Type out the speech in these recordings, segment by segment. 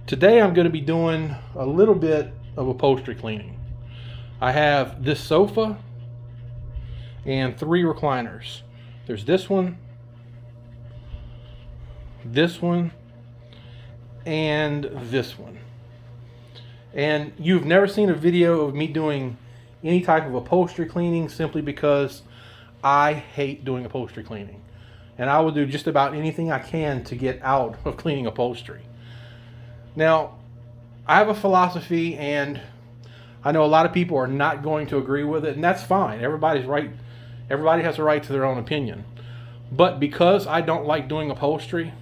Today I'm going to be doing a little bit of upholstery cleaning. I have this sofa and 3 recliners. There's this one, and this one. And you've never seen a video of me doing any type of upholstery cleaning simply because I hate doing upholstery cleaning. And I will do just about anything I can to get out of cleaning upholstery. Now, I have a philosophy, and I know a lot of people are not going to agree with it, and that's fine. Everybody's right. Everybody has a right to their own opinion. But because I don't like doing upholstery,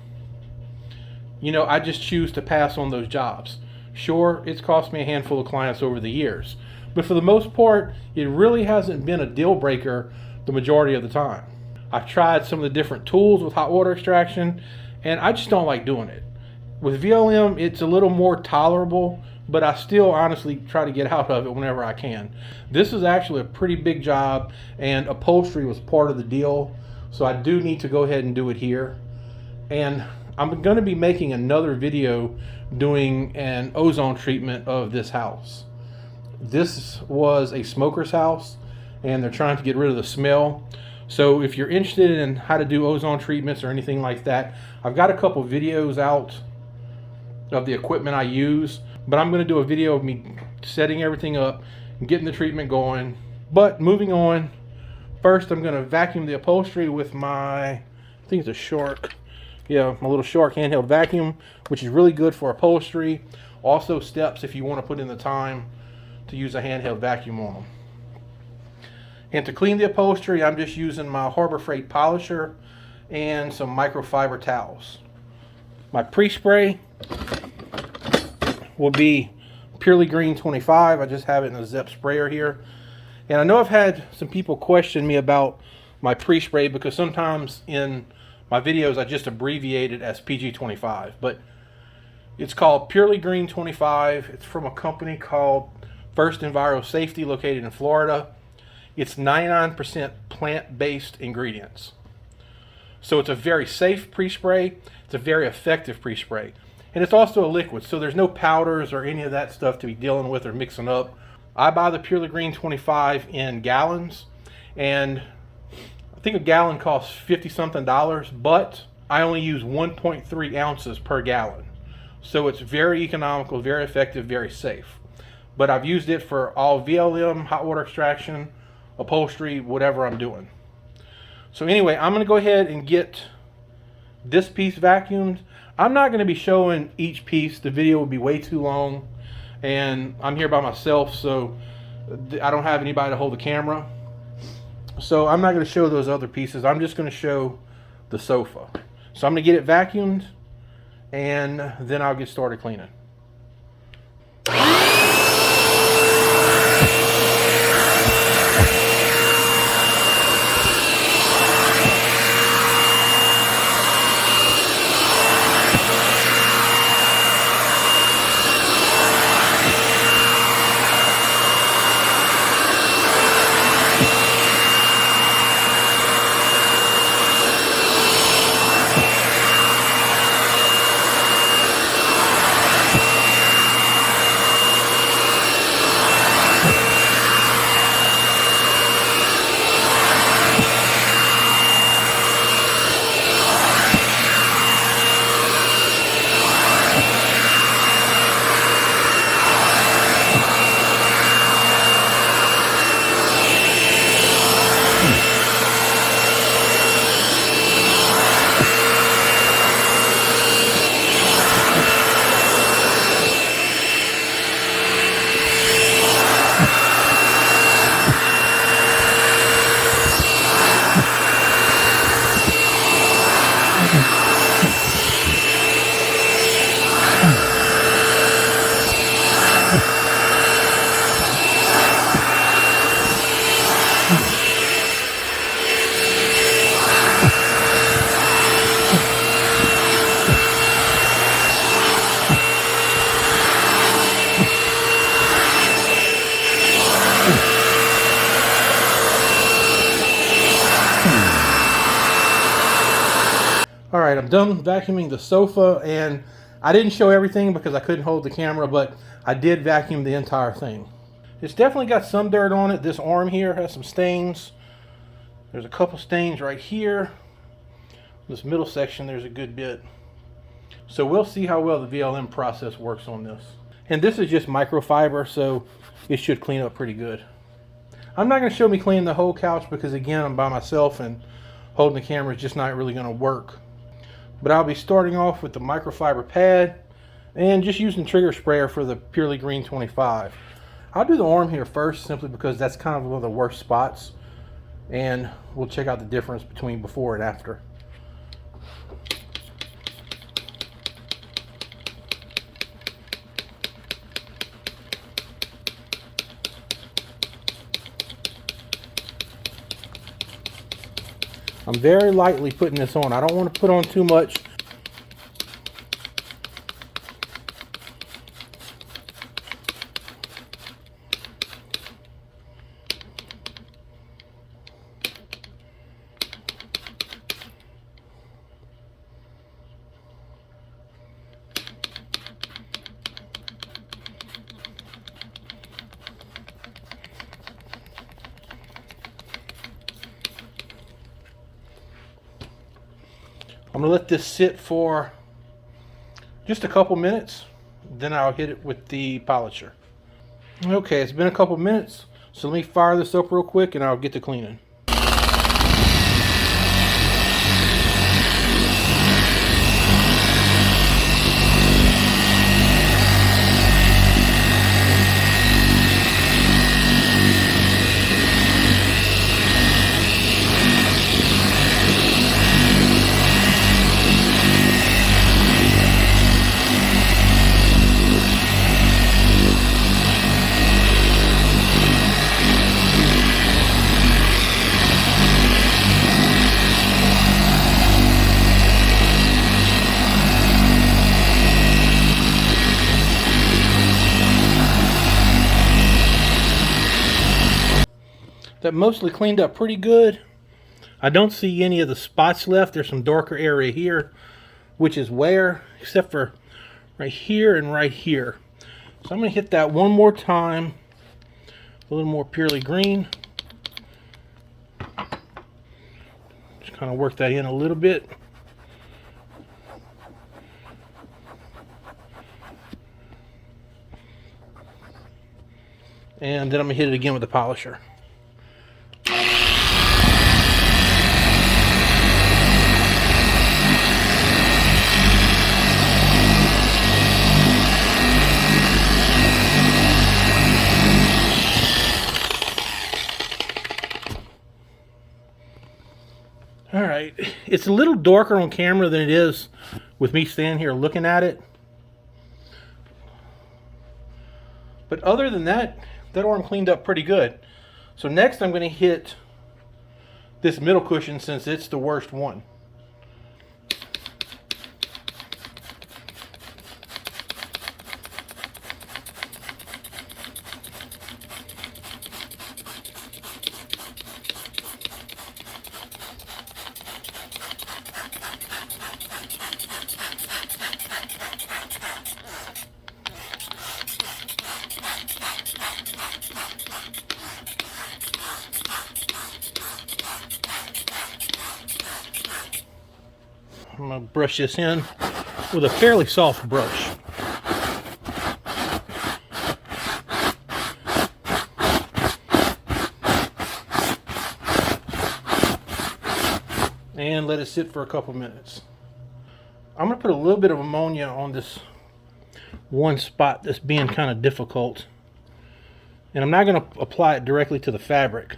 I just choose to pass on those jobs. Sure, it's cost me a handful of clients over the years, but for the most part, it really hasn't been a deal breaker the majority of the time. I've tried some of the different tools with hot water extraction, and I just don't like doing it. With VLM, it's a little more tolerable, but I still honestly try to get out of it whenever I can. This is actually a pretty big job, and upholstery was part of the deal, so I do need to go ahead and do it here. And I'm going to be making another video doing an ozone treatment of this house. This was a smoker's house, and they're trying to get rid of the smell. So if you're interested in how to do ozone treatments or anything like that, I've got a couple videos out of the equipment I use, but I'm going to do a video of me setting everything up and getting the treatment going. But moving on, first I'm going to vacuum the upholstery with my, I think it's a Shark, my little Shark handheld vacuum, which is really good for upholstery. Also steps if you want to put in the time to use a handheld vacuum on them. And to clean the upholstery, I'm just using my Harbor Freight polisher and some microfiber towels. My pre-spray will be Purely Green 25. I just have it in a Zep sprayer here. And I know I've had some people question me about my pre-spray because sometimes in my videos I just abbreviate it as PG25. But it's called Purely Green 25. It's from a company called First Enviro Safety located in Florida. It's 99% plant-based ingredients. So it's a very safe pre-spray. It's a very effective pre-spray. And it's also a liquid, so there's no powders or any of that stuff to be dealing with or mixing up. I buy the Purely Green 25 in gallons, and I think a gallon costs $50-something, but I only use 1.3 ounces per gallon. So it's very economical, very effective, very safe. But I've used it for all VLM, hot water extraction, upholstery, whatever I'm doing. So anyway, I'm going to go ahead and get this piece vacuumed. I'm not going to be showing each piece. The video would be way too long, and I'm here by myself, so I don't have anybody to hold the camera. So I'm not going to show those other pieces. I'm just going to show the sofa. So I'm going to get it vacuumed, and then I'll get started cleaning. Alright, I'm done vacuuming the sofa, and I didn't show everything because I couldn't hold the camera, but I did vacuum the entire thing. It's definitely got some dirt on it. This arm here has some stains. There's a couple stains right here. This middle section, there's a good bit. So we'll see how well the VLM process works on this. And this is just microfiber, so it should clean up pretty good. I'm not going to show me cleaning the whole couch because, again, I'm by myself and holding the camera is just not really going to work. But I'll be starting off with the microfiber pad and just using trigger sprayer for the Purely Green 25. I'll do the arm here first simply because that's kind of one of the worst spots, and we'll check out the difference between before and after. I'm very lightly putting this on. I don't want to put on too much. I'm going to let this sit for just a couple minutes, then I'll hit it with the polisher. Okay, it's been a couple minutes, so let me fire this up real quick and I'll get to cleaning. That mostly cleaned up pretty good. I don't see any of the spots left. There's some darker area here, which is wear, except for right here and right here. So I'm going to hit that one more time, a little more Purely Green. Just kind of work that in a little bit. And then I'm going to hit it again with the polisher. Alright, it's a little darker on camera than it is with me standing here looking at it. But other than that, that arm cleaned up pretty good. So next I'm going to hit this middle cushion since it's the worst one. I'm going to brush this in with a fairly soft brush. And let it sit for a couple minutes. I'm going to put a little bit of ammonia on this one spot that's being kind of difficult. And I'm not going to apply it directly to the fabric.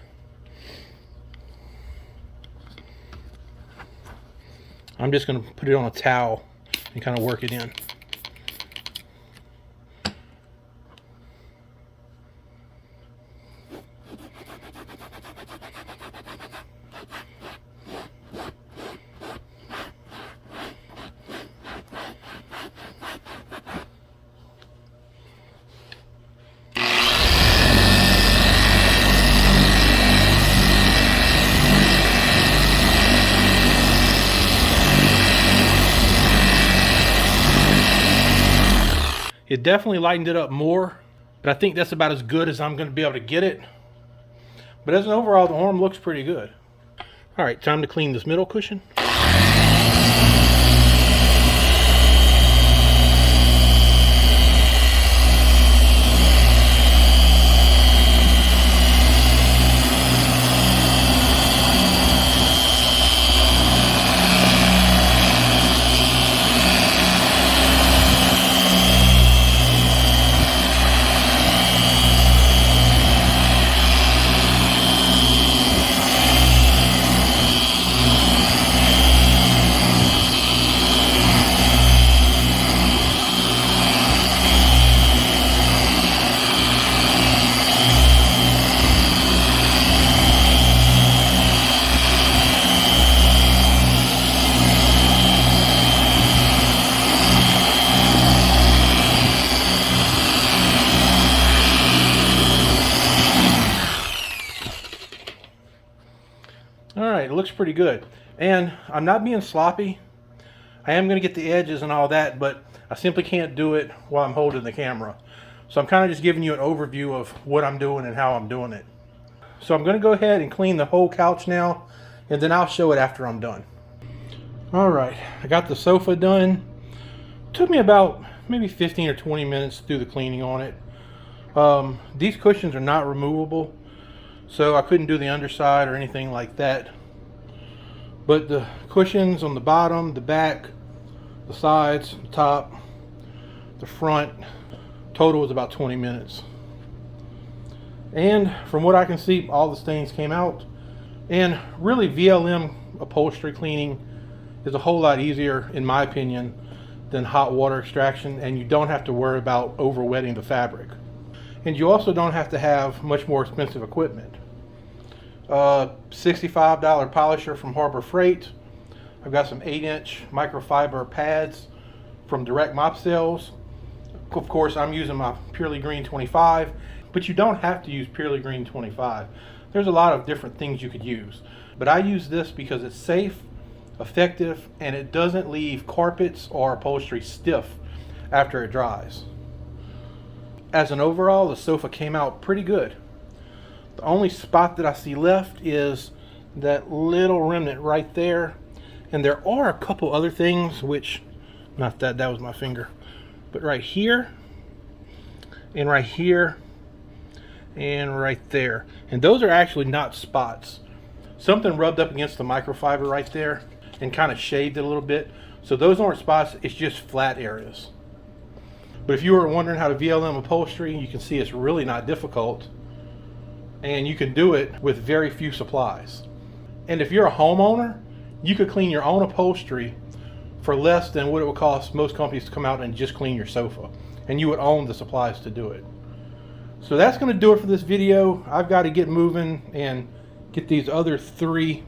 I'm just going to put it on a towel and kind of work it in. It definitely lightened it up more, but I think that's about as good as I'm going to be able to get it. But as an overall, the arm looks pretty good. All right, time to clean this middle cushion. Alright, it looks pretty good. And I'm not being sloppy. I am going to get the edges and all that, but I simply can't do it while I'm holding the camera. So I'm kind of just giving you an overview of what I'm doing and how I'm doing it. So I'm going to go ahead and clean the whole couch now, and then I'll show it after I'm done. Alright, I got the sofa done. Took me about maybe 15 or 20 minutes to do the cleaning on it. These cushions are not removable, so I couldn't do the underside or anything like that. But the cushions on the bottom, the back, the sides, the top, the front, total was about 20 minutes. And from what I can see, all the stains came out. And really, VLM upholstery cleaning is a whole lot easier, in my opinion, than hot water extraction, and you don't have to worry about over wetting the fabric. And you also don't have to have much more expensive equipment. $65 polisher from Harbor Freight. I've got some 8-inch microfiber pads from Direct Mop Sales. Of course, I'm using my Purely Green 25, but you don't have to use Purely Green 25. There's a lot of different things you could use, but I use this because it's safe, effective, and it doesn't leave carpets or upholstery stiff after it dries. As an overall, the sofa came out pretty good. The only spot that I see left is that little remnant right there, and there are a couple other things, which, not that, that was my finger, but right here, and right here, and right there, and those are actually not spots. Something rubbed up against the microfiber right there and kind of shaved it a little bit, so those aren't spots, it's just flat areas. But if you were wondering how to VLM upholstery, you can see it's really not difficult, and you can do it with very few supplies. And if you're a homeowner, you could clean your own upholstery for less than what it would cost most companies to come out and just clean your sofa, and you would own the supplies to do it. So that's going to do it for this video. I've got to get moving and get these other 3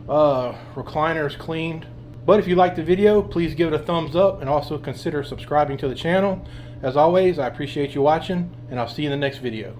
recliners cleaned. But if you liked the video, please give it a thumbs up and also consider subscribing to the channel. As always, I appreciate you watching, and I'll see you in the next video.